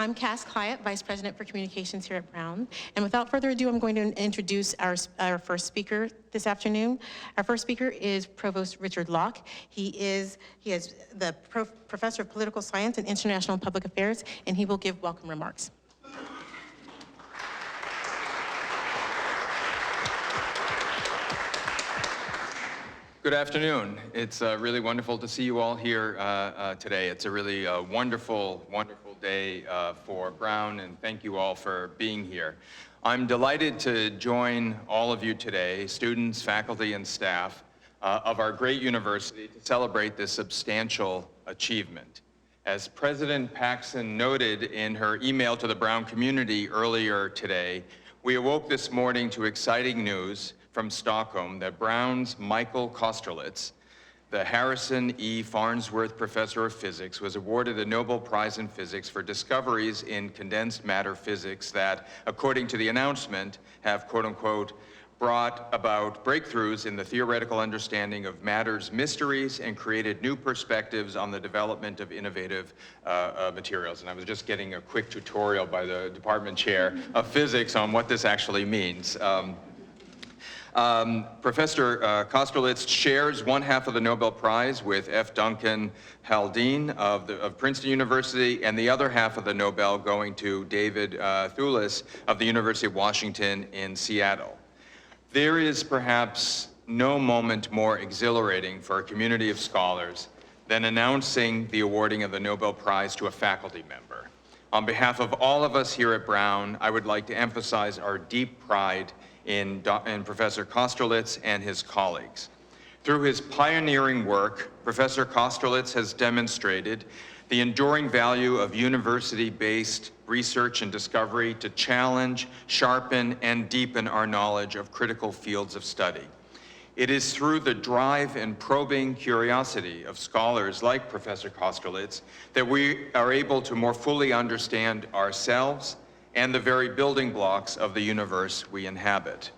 I'm Cass Cliatt, Vice President for Communications here at Brown. And without further ado, I'm going to introduce our first speaker this afternoon. Our first speaker is Provost Richard Locke. He is the Professor of Political Science and International Public Affairs, and he will give welcome remarks. Good afternoon. It's really wonderful to see you all here today. It's a really wonderful, wonderful day for Brown, and thank you all for being here. I'm delighted to join all of you today, students, faculty, and staff of our great university, to celebrate this substantial achievement. As President Paxson noted in her email to the Brown community earlier today, we awoke this morning to exciting news from Stockholm that Brown's Michael Kosterlitz, the Harrison E. Farnsworth Professor of Physics, was awarded the Nobel Prize in Physics for discoveries in condensed matter physics that, according to the announcement, have, quote unquote, brought about breakthroughs in the theoretical understanding of matter's mysteries and created new perspectives on the development of innovative materials. And I was just getting a quick tutorial by the department chair of physics on what this actually means. Professor Kosterlitz shares one half of the Nobel Prize with F. Duncan Haldane of Princeton University, and the other half of the Nobel going to David Thouless of the University of Washington in Seattle. There is perhaps no moment more exhilarating for a community of scholars than announcing the awarding of the Nobel Prize to a faculty member. On behalf of all of us here at Brown, I would like to emphasize our deep pride in Professor Kosterlitz and his colleagues. Through his pioneering work, Professor Kosterlitz has demonstrated the enduring value of university-based research and discovery to challenge, sharpen, and deepen our knowledge of critical fields of study. It is through the drive and probing curiosity of scholars like Professor Kosterlitz that we are able to more fully understand ourselves and the very building blocks of the universe we inhabit.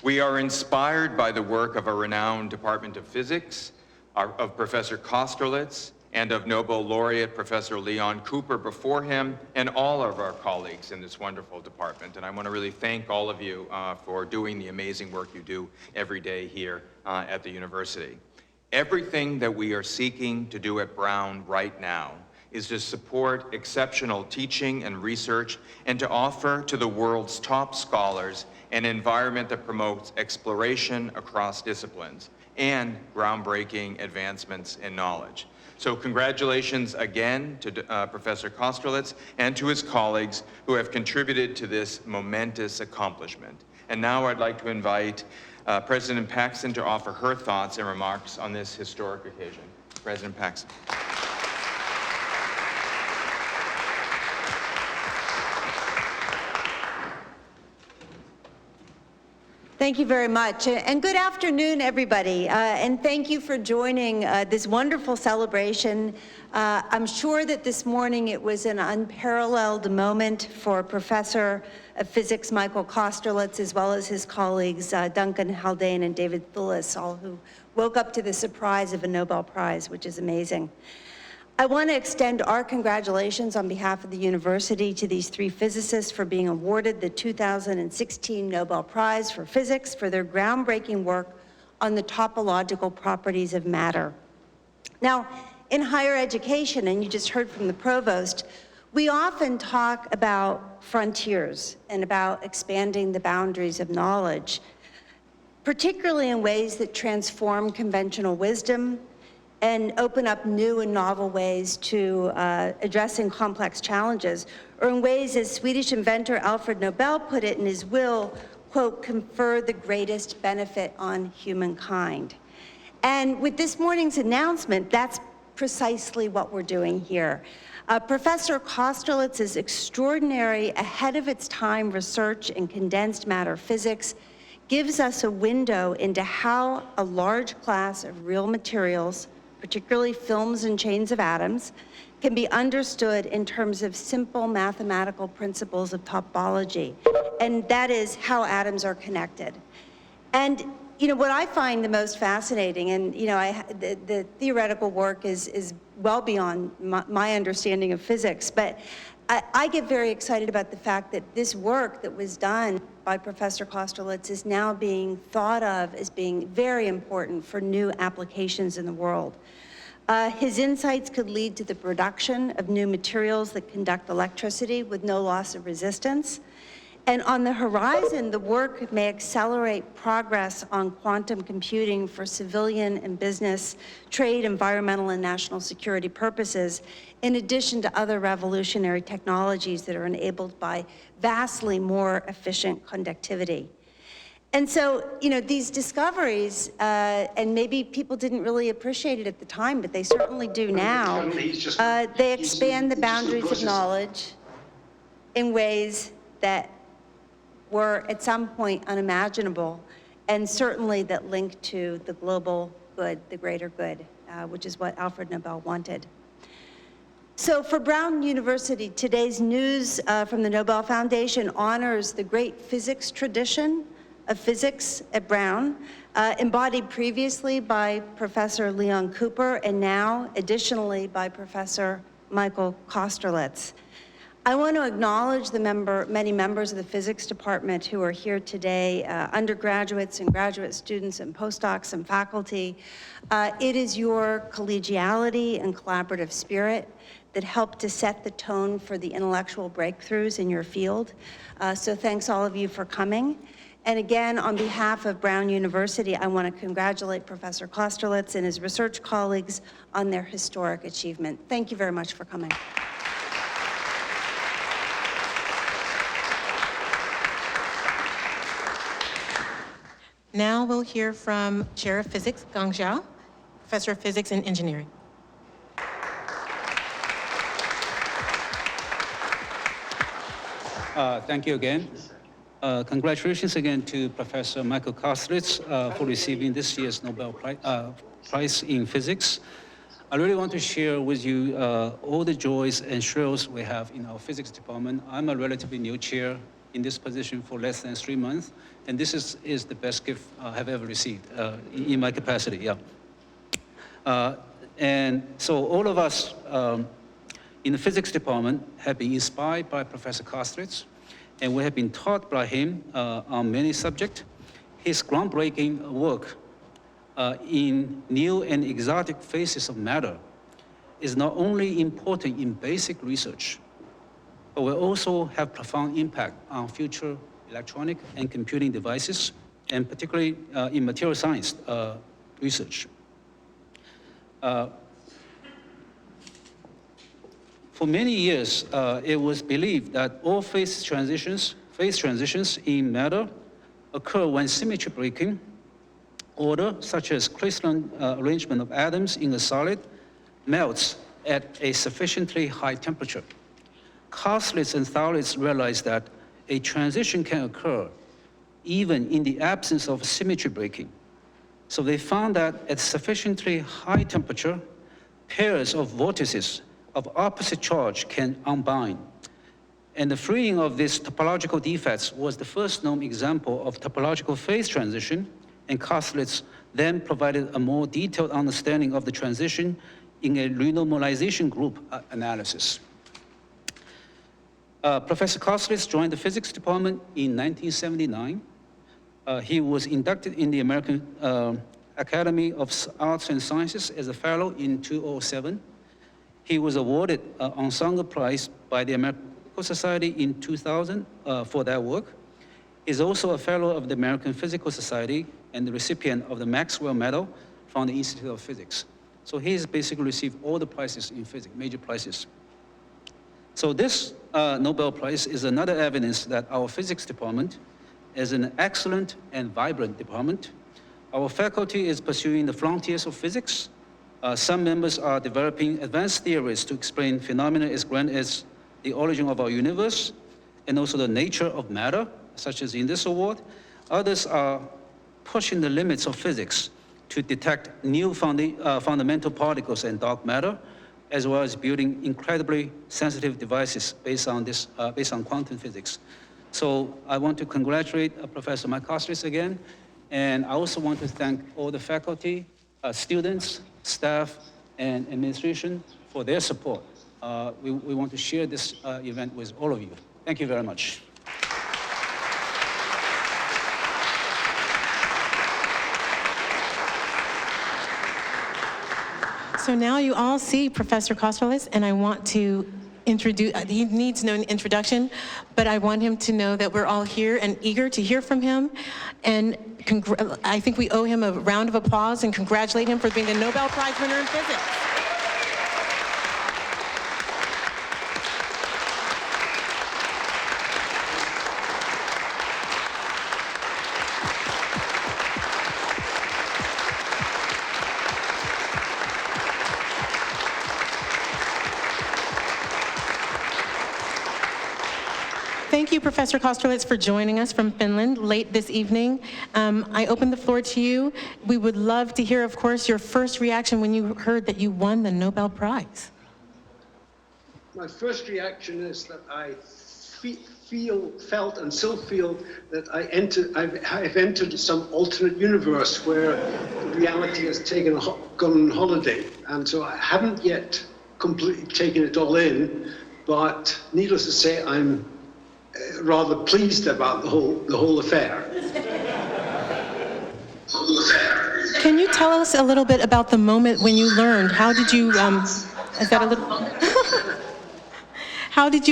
We are inspired by the work of a renowned Department of Physics, of Professor Kosterlitz, and of Nobel laureate Professor Leon Cooper before him, and all of our colleagues in this wonderful department. And I want to really thank all of you for doing the amazing work you do every day here at the university. Everything that we are seeking to do at Brown right now is to support exceptional teaching and research and to offer to the world's top scholars an environment that promotes exploration across disciplines and groundbreaking advancements in knowledge. So congratulations again to Professor Kosterlitz and to his colleagues who have contributed to this momentous accomplishment. And now I'd like to invite President Paxson to offer her thoughts and remarks on this historic occasion. President Paxson. Thank you very much, and good afternoon, everybody, and thank you for joining this wonderful celebration. I'm sure that this morning it was an unparalleled moment for Professor of Physics Michael Kosterlitz, as well as his colleagues Duncan Haldane and David Thouless, all who woke up to the surprise of a Nobel Prize, which is amazing. I want to extend our congratulations on behalf of the university to these three physicists for being awarded the 2016 Nobel Prize for Physics for their groundbreaking work on the topological properties of matter. Now, in higher education, and you just heard from the provost, we often talk about frontiers and about expanding the boundaries of knowledge, particularly in ways that transform conventional wisdom and open up new and novel ways to addressing complex challenges, or in ways, as Swedish inventor Alfred Nobel put it in his will, quote, confer the greatest benefit on humankind. And with this morning's announcement, that's precisely what we're doing here. Professor Kosterlitz's extraordinary, ahead-of-its-time research in condensed matter physics gives us a window into how a large class of real materials, particularly films and chains of atoms, can be understood in terms of simple mathematical principles of topology, and that is how atoms are connected. And what I find the most fascinating, and the theoretical work is well beyond my understanding of physics, but I get very excited about the fact that this work that was done by Professor Kosterlitz is now being thought of as being very important for new applications in the world. His insights could lead to the production of new materials that conduct electricity with no loss of resistance. And on the horizon, the work may accelerate progress on quantum computing for civilian and business, trade, environmental, and national security purposes, in addition to other revolutionary technologies that are enabled by vastly more efficient conductivity. And so, you know, these discoveries, and maybe people didn't really appreciate it at the time, but they certainly do now, they expand the boundaries of knowledge in ways that were at some point unimaginable, and certainly that link to the global good, the greater good, which is what Alfred Nobel wanted. So for Brown University, today's news from the Nobel Foundation honors the great physics tradition of physics at Brown, embodied previously by Professor Leon Cooper, and now additionally by Professor Michael Kosterlitz. I want to acknowledge the many members of the physics department who are here today, undergraduates and graduate students and postdocs and faculty. It is your collegiality and collaborative spirit that helped to set the tone for the intellectual breakthroughs in your field. So thanks all of you for coming. And again, on behalf of Brown University, I want to congratulate Professor Kosterlitz and his research colleagues on their historic achievement. Thank you very much for coming. Now we'll hear from Chair of Physics, Jeong Xiao, Professor of Physics and Engineering. Thank you again. Congratulations again to Professor Michael Kosterlitz for receiving this year's Nobel Prize in Physics. I really want to share with you all the joys and thrills we have in our physics department. I'm a relatively new chair in this position for less than 3 months, and this is the best gift I have ever received in my capacity, yeah. And so all of us in the physics department have been inspired by Professor Kosterlitz, and we have been taught by him on many subjects. His groundbreaking work in new and exotic phases of matter is not only important in basic research, but will also have profound impact on future electronic and computing devices, and particularly in material science research. For many years, it was believed that all phase transitions in matter occur when symmetry breaking order, such as crystalline arrangement of atoms in a solid, melts at a sufficiently high temperature. Kosterlitz and Thouless realized that a transition can occur even in the absence of symmetry breaking. So they found that at sufficiently high temperature, pairs of vortices of opposite charge can unbind. And the freeing of these topological defects was the first known example of topological phase transition, and Kosterlitz then provided a more detailed understanding of the transition in a renormalization group analysis. Professor Kosterlitz joined the physics department in 1979. He was inducted in the American Academy of Arts and Sciences as a fellow in 2007. He was awarded an Ensemble Prize by the American Physical Society in 2000 for that work. He's also a fellow of the American Physical Society and the recipient of the Maxwell Medal from the Institute of Physics. So he's basically received all the prizes in physics, major prizes. So this Nobel Prize is another evidence that our physics department is an excellent and vibrant department. Our faculty is pursuing the frontiers of physics. Some members are developing advanced theories to explain phenomena as grand as the origin of our universe and also the nature of matter, such as in this award. Others are pushing the limits of physics to detect new fundamental particles and dark matter, as well as building incredibly sensitive devices based on quantum physics. So I want to congratulate Professor Mike Kosterlitz again, and I also want to thank all the faculty, students, staff, and administration for their support. we want to share this event with all of you. Thank you very much. So now you all see Professor Kosterlitz, and I want to introduce, he needs no introduction, but I want him to know that we're all here and eager to hear from him. And I think we owe him a round of applause and congratulate him for being the Nobel Prize winner in physics. Thank you, Professor Kosterlitz, for joining us from Finland late this evening. I open the floor to you. We would love to hear, of course, your first reaction when you heard that you won the Nobel Prize. My first reaction is that I felt and still feel that I've entered some alternate universe where reality has gone on holiday. And so I haven't yet completely taken it all in, but needless to say, I'm rather pleased about the whole affair. Can you tell us a little bit about the moment when you learned? How did you, is that a little? How did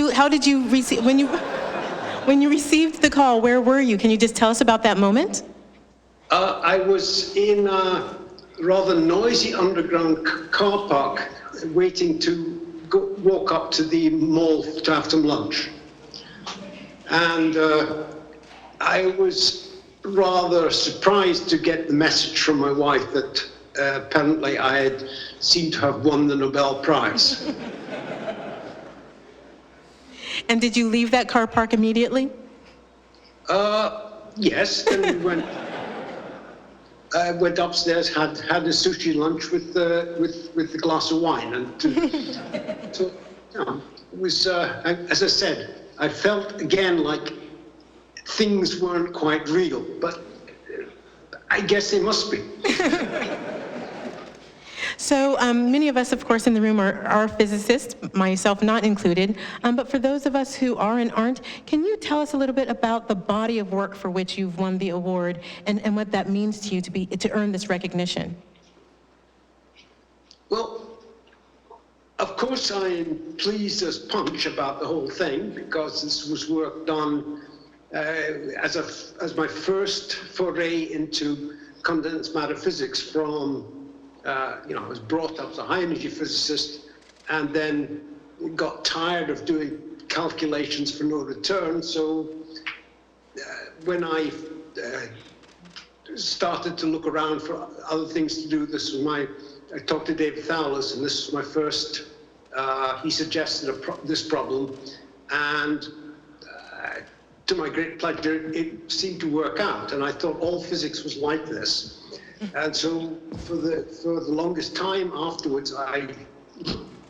you receive, when you received the call, where were you? Can you just tell us about that moment? I was in a rather noisy underground car park waiting to walk up to the mall to have some lunch. And I was rather surprised to get the message from my wife that apparently I had seemed to have won the Nobel Prize. And did you leave that car park immediately? Yes, then we went upstairs, had a sushi lunch with the glass of wine, and so it was as I said, I felt again like things weren't quite real, but I guess they must be. So many of us, of course, in the room are physicists, myself not included. But for those of us who are and aren't, can you tell us a little bit about the body of work for which you've won the award and what that means to you to earn this recognition? Well, of course, I am pleased as punch about the whole thing because this was work done as my first foray into condensed matter physics from. I was brought up as a high-energy physicist and then got tired of doing calculations for no return. So when I started to look around for other things to do, I talked to David Thouless, and this was my first, he suggested this problem, and to my great pleasure, it seemed to work out, and I thought all physics was like this. And so for the longest time afterwards, I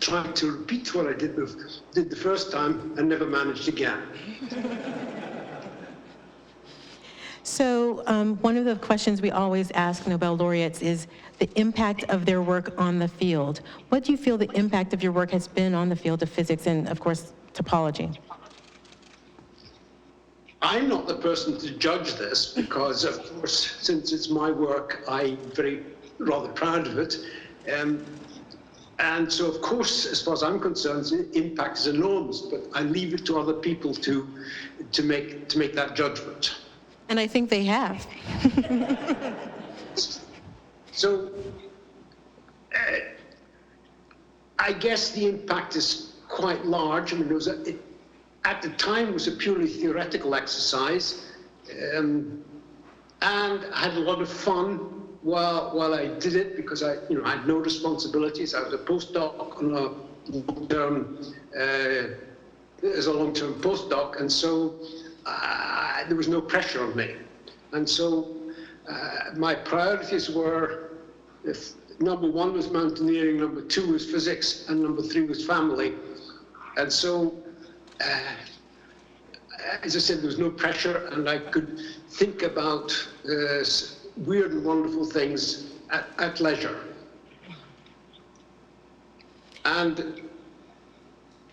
tried to repeat what I did the first time and never managed again. So one of the questions we always ask Nobel laureates is the impact of their work on the field. What do you feel the impact of your work has been on the field of physics and, of course, topology? I'm not the person to judge this because, of course, since it's my work, I'm rather proud of it. And so, of course, as far as I'm concerned, the impact is enormous, but I leave it to other people to make that judgment. And I think they have. So, I guess the impact is quite large. I mean, at the time, it was a purely theoretical exercise, and I had a lot of fun while I did it because I had no responsibilities. I was a postdoc on a long-term postdoc, and so there was no pressure on me. And so my priorities were, if number one was mountaineering, number two was physics, and number three was family. And so, as I said, there was no pressure, and I could think about weird and wonderful things at leisure. And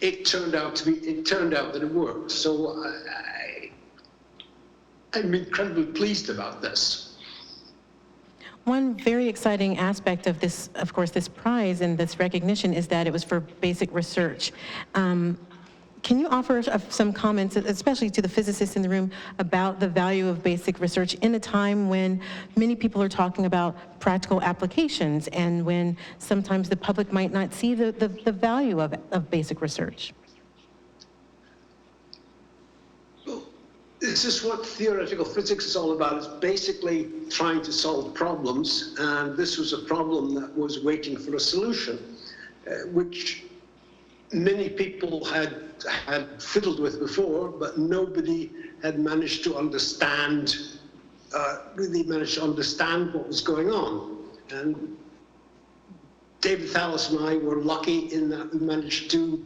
it turned out that it worked. So I'm incredibly pleased about this. One very exciting aspect of this, of course, this prize and this recognition is that it was for basic research. Can you offer some comments, especially to the physicists in the room, about the value of basic research in a time when many people are talking about practical applications and when sometimes the public might not see the value of basic research? This is what theoretical physics is all about. It's basically trying to solve problems, and this was a problem that was waiting for a solution, which many people had fiddled with before, but nobody had managed to understand, really managed to understand what was going on. And David Thouless and I were lucky in that we managed to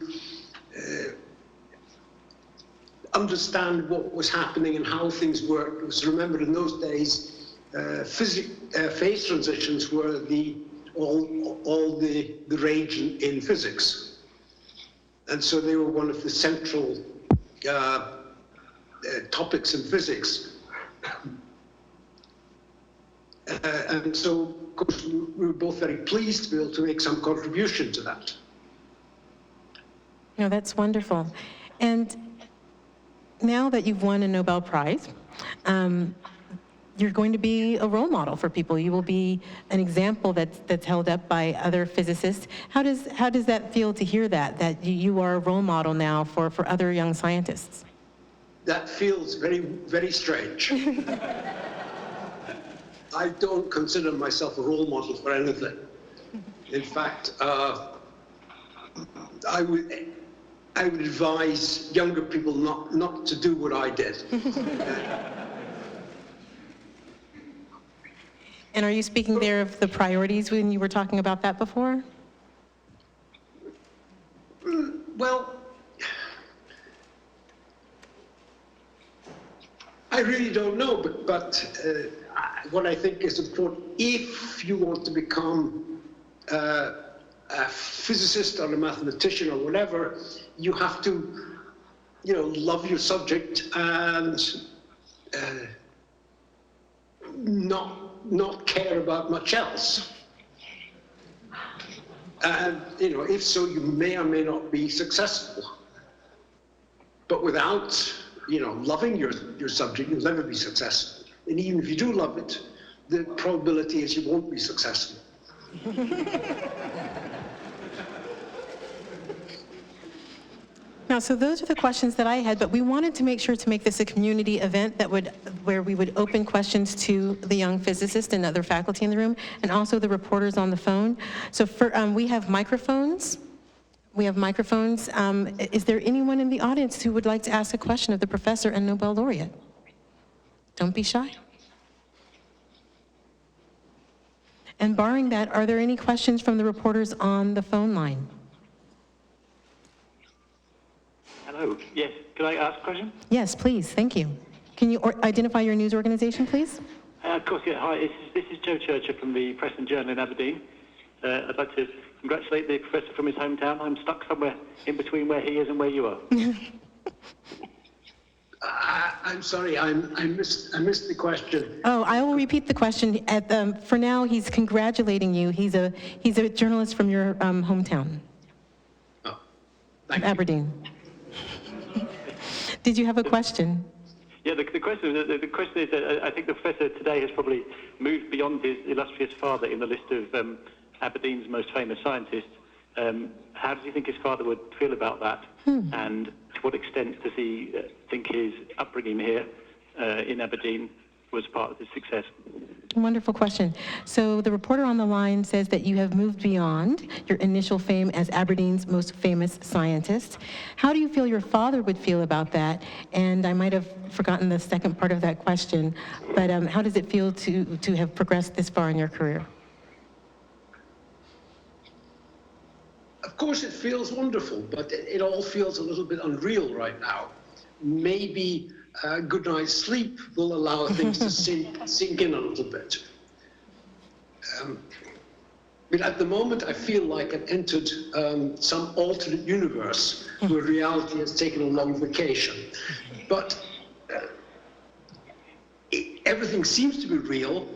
understand what was happening and how things worked. Because remember, in those days, phase transitions were all the rage in physics. And so they were one of the central topics in physics. And so, of course, we were both very pleased to be able to make some contribution to that. No, that's wonderful. And now that you've won a Nobel Prize, you're going to be a role model for people. You will be an example that's held up by other physicists. How does that feel to hear that you are a role model now for other young scientists? That feels very, very strange. I don't consider myself a role model for anything. In fact, I would advise younger people not to do what I did. And are you speaking there of the priorities when you were talking about that before? Well, I really don't know, but what I think is important, if you want to become a physicist or a mathematician or whatever, you have to, love your subject and not care about much else. And, if so, you may or may not be successful. But without, loving your subject, you'll never be successful. And even if you do love it, the probability is you won't be successful. Now, so those are the questions that I had, but we wanted to make sure to make this a community event where we would open questions to the young physicists and other faculty in the room, and also the reporters on the phone. So we have microphones. Is there anyone in the audience who would like to ask a question of the professor and Nobel laureate? Don't be shy. And barring that, are there any questions from the reporters on the phone line? Hello. Yes. Could I ask a question? Yes, please. Thank you. Can you identify your news organization, please? Of course, yeah. Hi, this is Joe Churcher from the Press and Journal in Aberdeen. I'd like to congratulate the professor from his hometown. I'm stuck somewhere in between where he is and where you are. I'm sorry, I missed the question. Oh, I will repeat the question. For now, he's congratulating you. He's a journalist from your hometown. Oh, thank you. Aberdeen. Did you have a question? Yeah, the question is that I think the professor today has probably moved beyond his illustrious father in the list of Aberdeen's most famous scientists. How does he think his father would feel about that? And to what extent does he think his upbringing here in Aberdeen was part of his success? Wonderful question. So the reporter on the line says that you have moved beyond your initial fame as Aberdeen's most famous scientist. How do you feel your father would feel about that? And I might have forgotten the second part of that question, but how does it feel to have progressed this far in your career? Of course, it feels wonderful, but it all feels a little bit unreal right now. Maybe a good night's sleep will allow things to sink in a little bit. mean, at the moment, I feel like I've entered some alternate universe where reality has taken a long vacation. But everything seems to be real.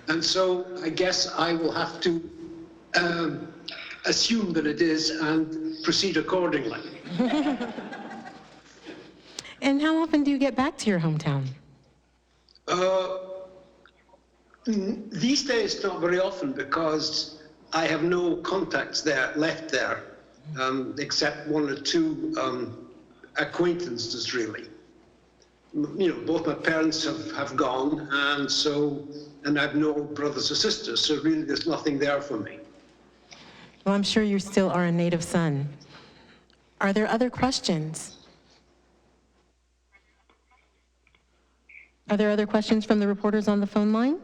And so I guess I will have to assume that it is and proceed accordingly. And how often do you get back to your hometown? These days, not very often, because I have no contacts left there, except one or two acquaintances, really. You know, both my parents have gone, and I have no brothers or sisters, so really there's nothing there for me. Well, I'm sure you still are a native son. Are there other questions? Are there other questions from the reporters on the phone line?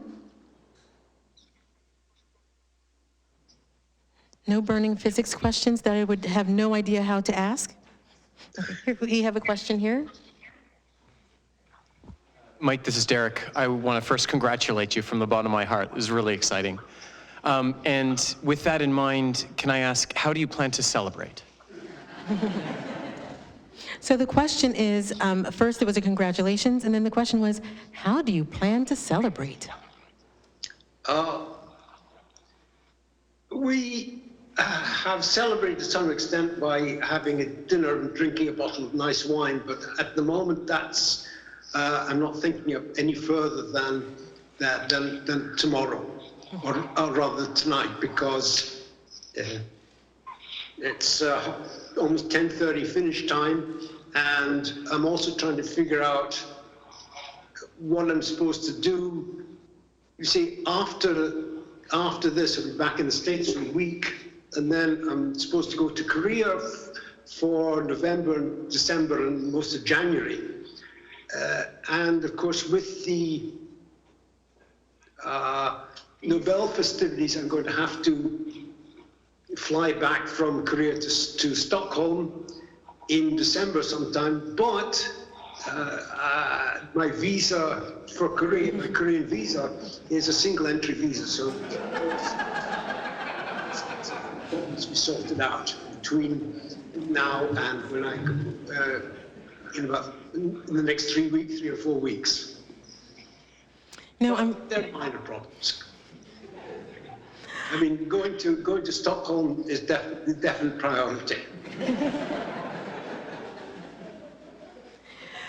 No burning physics questions that I would have no idea how to ask? Okay. We have a question here. Mike, this is Derek. I want to first congratulate you from the bottom of my heart. It was really exciting. And with that in mind, can I ask, how do you plan to celebrate? So the question is, first it was a congratulations, and then the question was, how do you plan to celebrate? We have celebrated to some extent by having a dinner and drinking a bottle of nice wine, but at the moment that's, I'm not thinking of any further than tomorrow, or rather tonight, because it's almost 10:30 finish time, and I'm also trying to figure out what I'm supposed to do. You see, after this, I'll be back in the States for a week, and then I'm supposed to go to Korea for November and December and most of January. And of course, with the Nobel festivities, I'm going to have to fly back from Korea to Stockholm in December sometime, but my visa for Korea, my Korean visa, is a single entry visa, so it needs to be sorted out between now and when I in the next 3 or 4 weeks. No, They're minor problems. I mean, going to Stockholm is definite priority.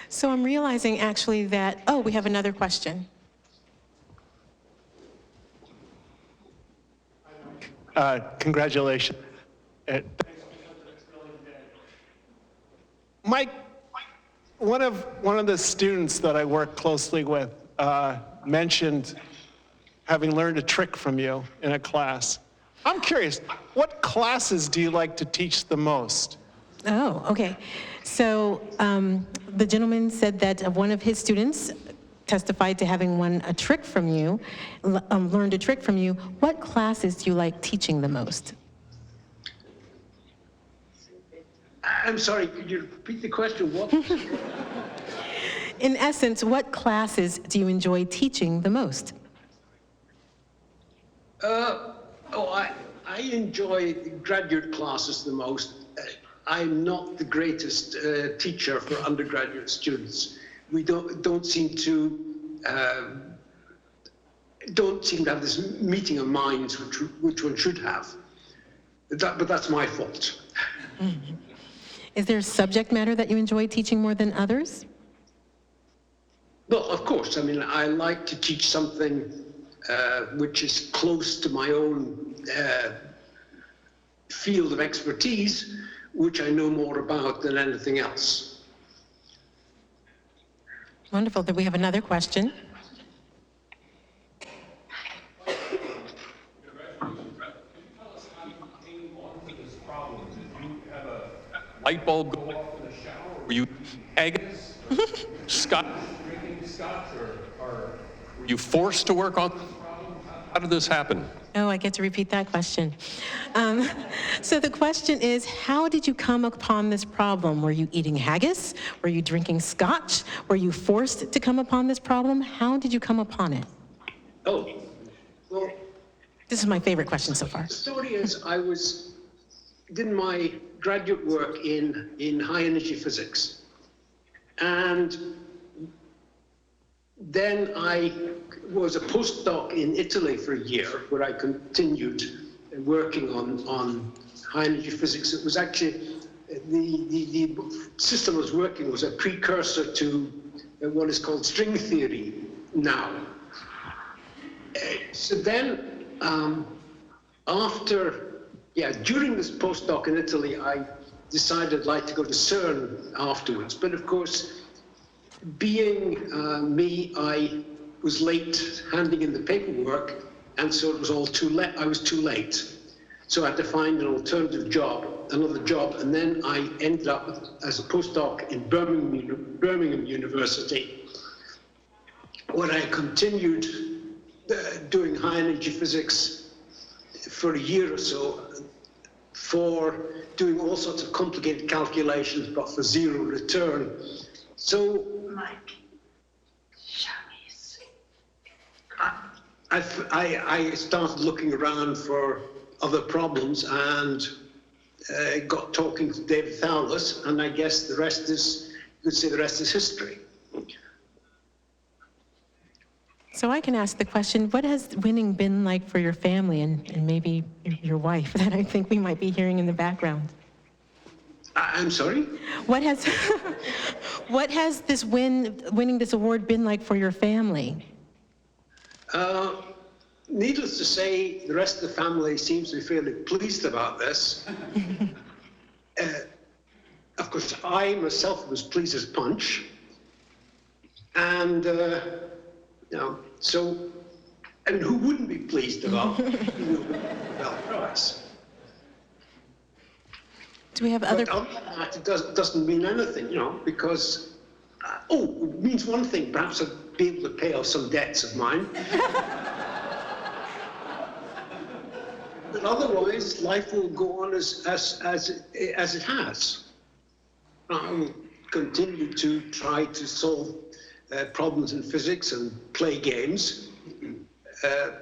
So I'm realizing actually that, oh, we have another question. Congratulations. Mike, one of the students that I work closely with mentioned having learned a trick from you in a class. I'm curious, what classes do you like to teach the most? Oh, okay. So the gentleman said that one of his students testified to having learned a trick from you. What classes do you like teaching the most? I'm sorry, could you repeat the question? What? In essence, what classes do you enjoy teaching the most? I enjoy graduate classes the most. I'm not the greatest teacher for undergraduate students. We don't seem to have this meeting of minds which one should have. But that's my fault. Mm-hmm. Is there a subject matter that you enjoy teaching more than others? Well, of course. I mean, I like to teach something which is close to my own field of expertise, which I know more about than anything else. Wonderful. Then we have another question. Light bulb go off in the shower? Were you Haggis? Scotch? Drinking scotch? Or were you forced to work on this problem? How did this happen? Oh, I get to repeat that question. So the question is, how did you come upon this problem? Were you eating haggis? Were you drinking scotch? Were you forced to come upon this problem? How did you come upon it? Oh, well, This is my favorite question so far. The story is I did my graduate work in high energy physics. And then I was a postdoc in Italy for a year, where I continued working on high energy physics. It was actually, the system I was working was a precursor to what is called string theory now. So then, during this postdoc in Italy, I decided I'd like to go to CERN afterwards. But of course, being me, I was late handing in the paperwork, and so it was all too late. I was too late. So I had to find an alternative job, another job, and then I ended up as a postdoc in Birmingham University, where I continued doing high energy physics for a year or so, for doing all sorts of complicated calculations, but for zero return. So I started looking around for other problems and got talking to David Thouless, and I guess the rest is, you could say the rest is history. So I can ask the question, what has winning been like for your family and maybe your wife that I think we might be hearing in the background? I'm sorry? What has, what has this winning this award been like for your family? Needless to say, the rest of the family seems to be fairly pleased about this. Of course, I myself was pleased as punch. And, and who wouldn't be pleased about the Nobel Prize? Do we have other... But other than that, it doesn't mean anything, because, it means one thing, perhaps I'll be able to pay off some debts of mine. But otherwise, life will go on as it has. I will continue to try to solve problems in physics and play games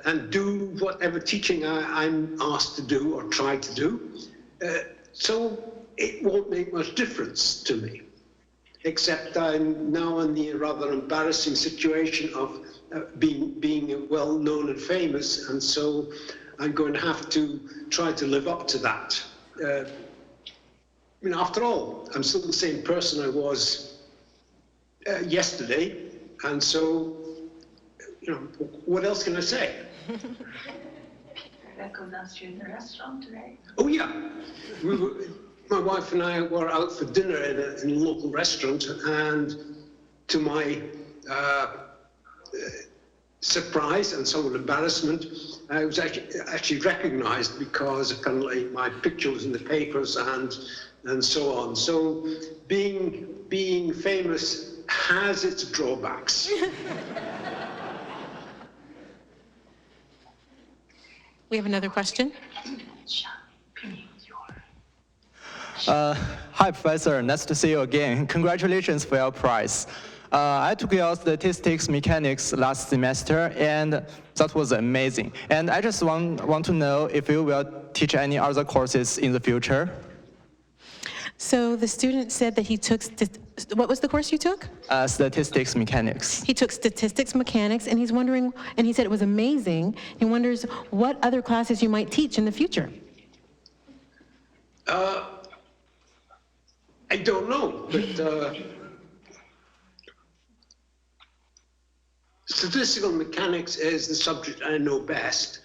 and do whatever teaching I'm asked to do or try to do. So it won't make much difference to me, except I'm now in the rather embarrassing situation of being well known and famous, and so I'm going to have to try to live up to that. After all, I'm still the same person I was yesterday, and so, what else can I say? Recognized you in the restaurant today? Oh yeah, my wife and I were out for dinner in a local restaurant, and to my surprise and somewhat embarrassment, I was actually recognized because apparently my picture was in the papers and so on. So being famous has its drawbacks. We have another question. Hi, Professor. Nice to see you again. Congratulations for your prize. I took your statistics mechanics last semester, and that was amazing. And I just want to know if you will teach any other courses in the future. So the student said that he took, what was the course you took? Statistics mechanics. He took statistics mechanics, and he's wondering, and he said it was amazing. He wonders what other classes you might teach in the future. I don't know, but statistical mechanics is the subject I know best.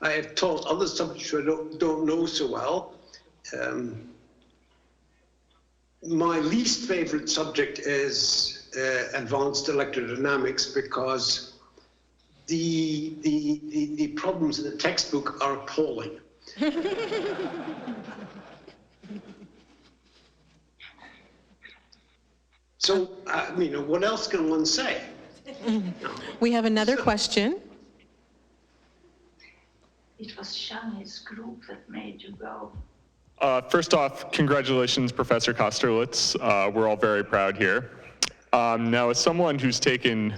I have taught other subjects I don't know so well. My least favorite subject is advanced electrodynamics, because the problems in the textbook are appalling. So, what else can one say? We have another question. It was Jeong's group that made you go. First off, congratulations, Professor Kosterlitz. We're all very proud here. Now, as someone who's taken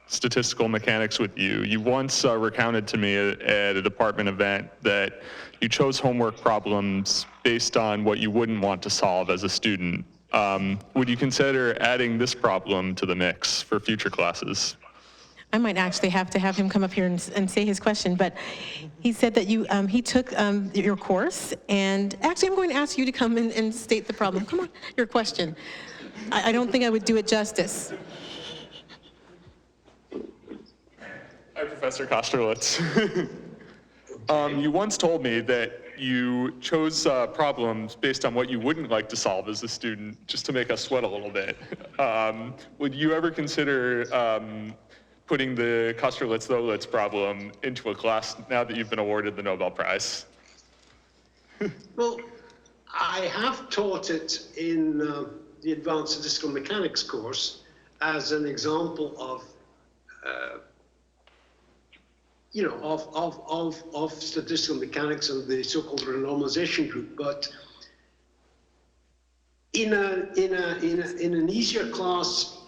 statistical mechanics with you. You once recounted to me at a department event that you chose homework problems based on what you wouldn't want to solve as a student. Would you consider adding this problem to the mix for future classes? I might actually have to have him come up here and say his question, but he said that he took your course, and actually I'm going to ask you to come and state the problem. Come on, your question. I don't think I would do it justice. Hi, Professor Kosterlitz. You once told me that you chose problems based on what you wouldn't like to solve as a student, just to make us sweat a little bit. Would you ever consider putting the Kosterlitz-Thouless problem into a class now that you've been awarded the Nobel Prize? Well, I have taught it in the Advanced Statistical Mechanics course as an example of of statistical mechanics and the so-called renormalization group, but in an easier class,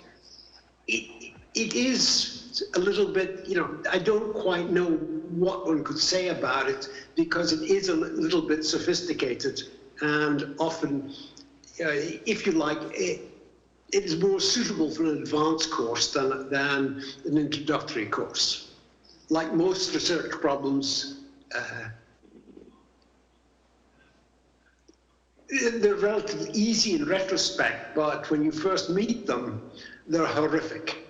it is a little bit, I don't quite know what one could say about it, because it is a little bit sophisticated, and often, if you like, it is more suitable for an advanced course than an introductory course. Like most research problems, they're relatively easy in retrospect, but when you first meet them, they're horrific.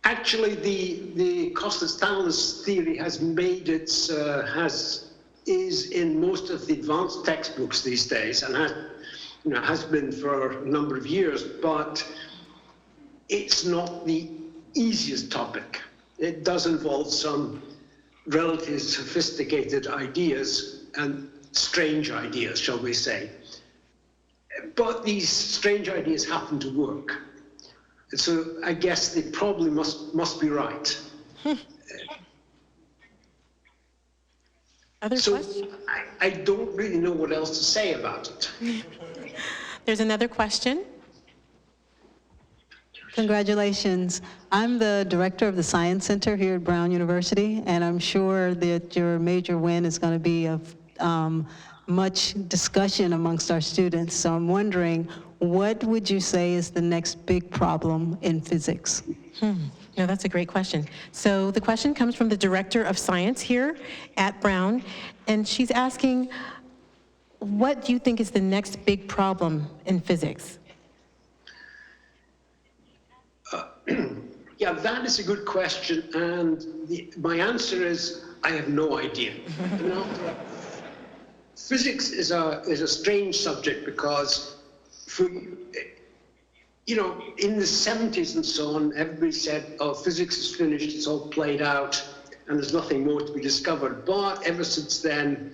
Actually, the Kosterlitz-Thouless theory has made its is in most of the advanced textbooks these days, and has been for a number of years, but it's not the easiest topic. It does involve some relatively sophisticated ideas and strange ideas, shall we say. But these strange ideas happen to work. And so I guess they probably must be right. Other questions? I don't really know what else to say about it. There's another question. Congratulations. I'm the director of the Science Center here at Brown University, and I'm sure that your major win is going to be of much discussion amongst our students. So I'm wondering, what would you say is the next big problem in physics? No, that's a great question. So the question comes from the Director of Science here at Brown, and she's asking, what do you think is the next big problem in physics? Yeah, that is a good question, and my answer is I have no idea. Physics is a strange subject because, in the 70s and so on, everybody said, oh, physics is finished, it's all played out, and there's nothing more to be discovered. But ever since then,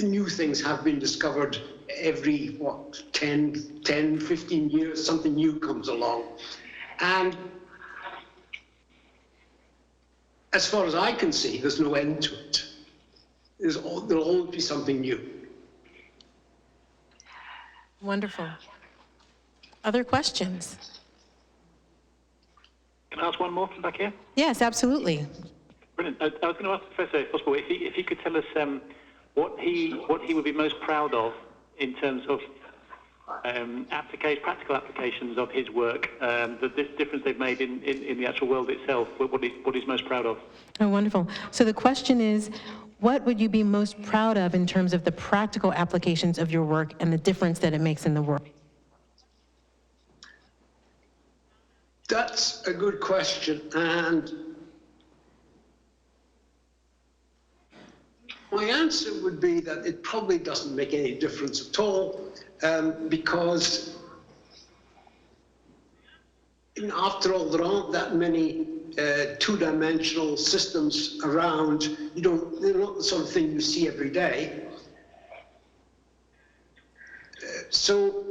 new things have been discovered every, 10, 15 years, something new comes along. And as far as I can see, there's no end to it. There'll always be something new. Wonderful. Other questions? Can I ask one more from back here? Yes, absolutely. Brilliant. I was going to ask the Professor, if possible, if he could tell us what he would be most proud of in terms of practical applications of his work, the difference they've made in the actual world itself, what he's most proud of. Oh, wonderful. So the question is, what would you be most proud of in terms of the practical applications of your work and the difference that it makes in the world? That's a good question, and my answer would be that it probably doesn't make any difference at all, because after all, there aren't that many two-dimensional systems around. They're not the sort of thing you see every day. So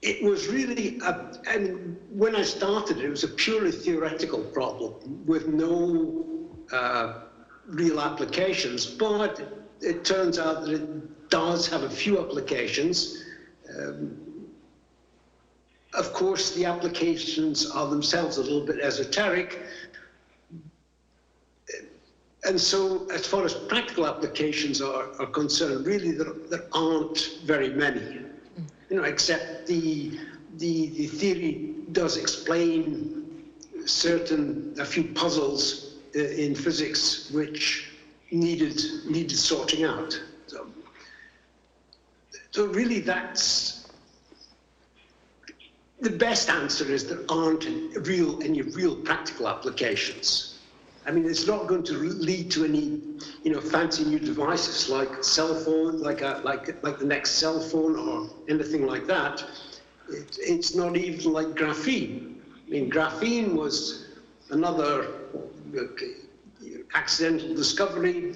it was really, and when I started, it was a purely theoretical problem with no real applications. But it turns out that it does have a few applications. Of course, the applications are themselves a little bit esoteric. And so, as far as practical applications are concerned, really there aren't very many, except the theory does explain a few puzzles in physics which needed sorting out. So really that's the best answer, is there aren't any real practical applications. I mean, it's not going to lead to any, fancy new devices like cell phone, like the next cell phone or anything like that. It's not even like graphene. I mean, graphene was another accidental discovery,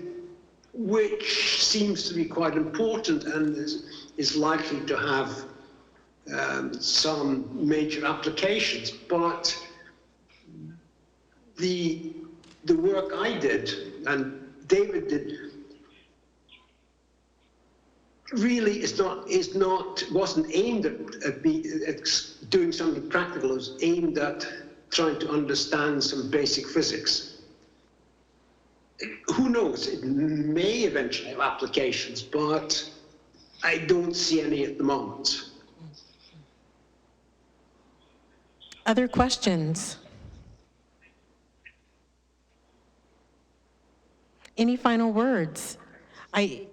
which seems to be quite important and is likely to have some major applications. But the work I did and David did really wasn't aimed at doing something practical. It was aimed at trying to understand some basic physics. Who knows? It may eventually have applications, but I don't see any at the moment. Other questions? Any final words? I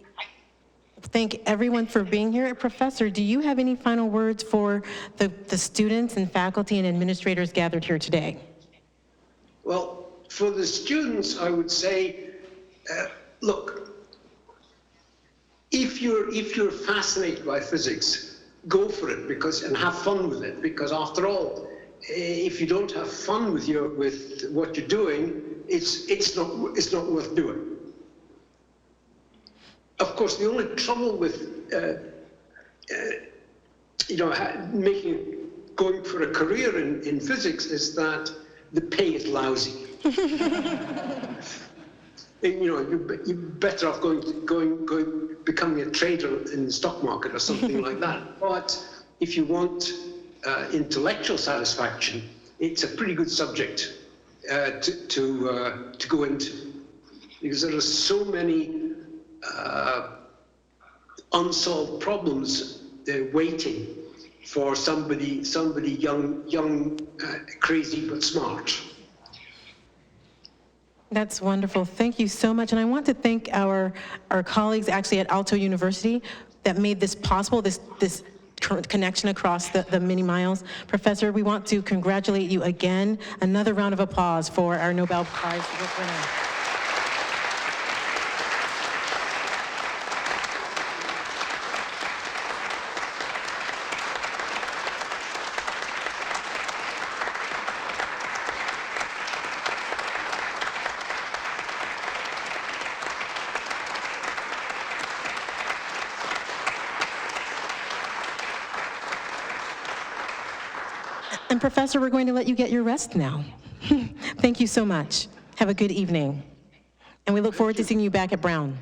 thank everyone for being here. Professor, do you have any final words for the students and faculty and administrators gathered here today? Well, for the students, I would say, look, if you're fascinated by physics, go for it and have fun with it, because after all, if you don't have fun with what you're doing, it's not worth doing. Of course, the only trouble with going for a career in physics is that the pay is lousy. You're better off becoming a trader in the stock market or something like that. But if you want intellectual satisfaction, it's a pretty good subject to go into, because there are so many unsolved problems waiting for somebody young, crazy but smart. That's wonderful. Thank you so much. And I want to thank our colleagues actually at Aalto University that made this possible, this connection across the many miles. Professor, we want to congratulate you again. Another round of applause for our Nobel Prize winner. And Professor, we're going to let you get your rest now. Thank you so much. Have a good evening. And we look forward to seeing you back at Brown.